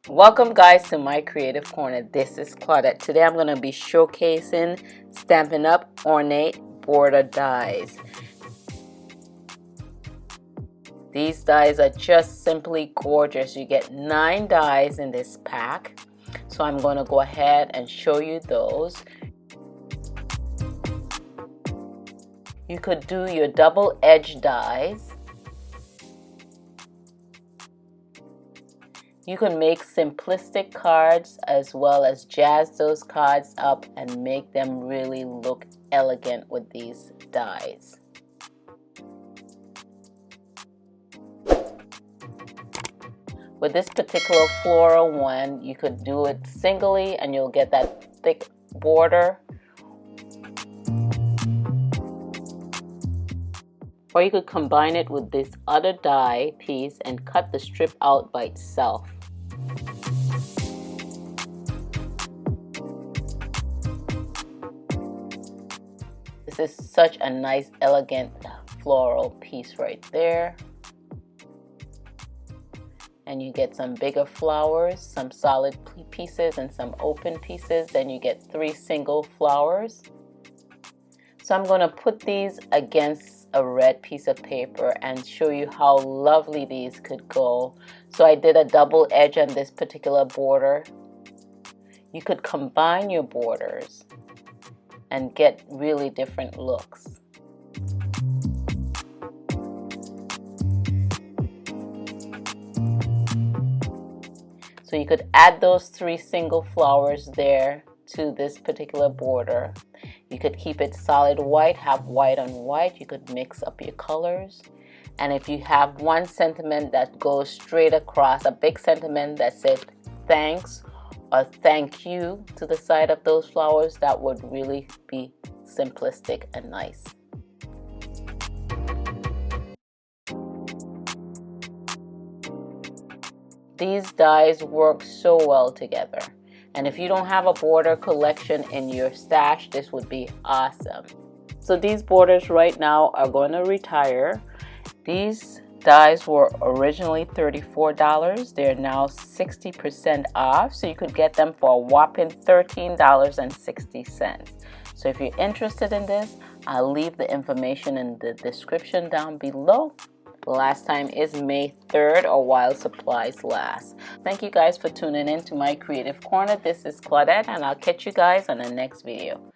Welcome guys to my creative corner. This is Claudette. Today I'm going to be showcasing Stampin' Up! Ornate Border Dies. These dies are just simply gorgeous. You get 9 dies in this pack. So I'm going to go ahead and show you those. You could do your double edge dies. You can make simplistic cards as well as jazz those cards up and make them really look elegant with these dies. With this particular floral one, you could do it singly and you'll get that thick border. Or you could combine it with this other die piece and cut the strip out by itself. This is such a nice, elegant floral piece right there. And you get some bigger flowers, some solid pieces, and some open pieces. Then you get 3 single flowers. So I'm going to put these against a red piece of paper and show you how lovely these could go. So I did a double edge on this particular border. You could combine your borders and get really different looks. So you could add those 3 single flowers there to this particular border. You could keep it solid white, have white on white. You could mix up your colors. And if you have one sentiment that goes straight across, a big sentiment that says thanks or thank you to the side of those flowers, that would really be simplistic and nice. These dies work so well together. And if you don't have a border collection in your stash, this would be awesome. So these borders right now are going to retire. These dies were originally $34. They're now 60% off. So you could get them for a whopping $13.60. So if you're interested in this, I'll leave the information in the description down below. The last time is May 3rd or while supplies last. Thank you guys for tuning in to my creative corner. This is Claudette and I'll catch you guys on the next video.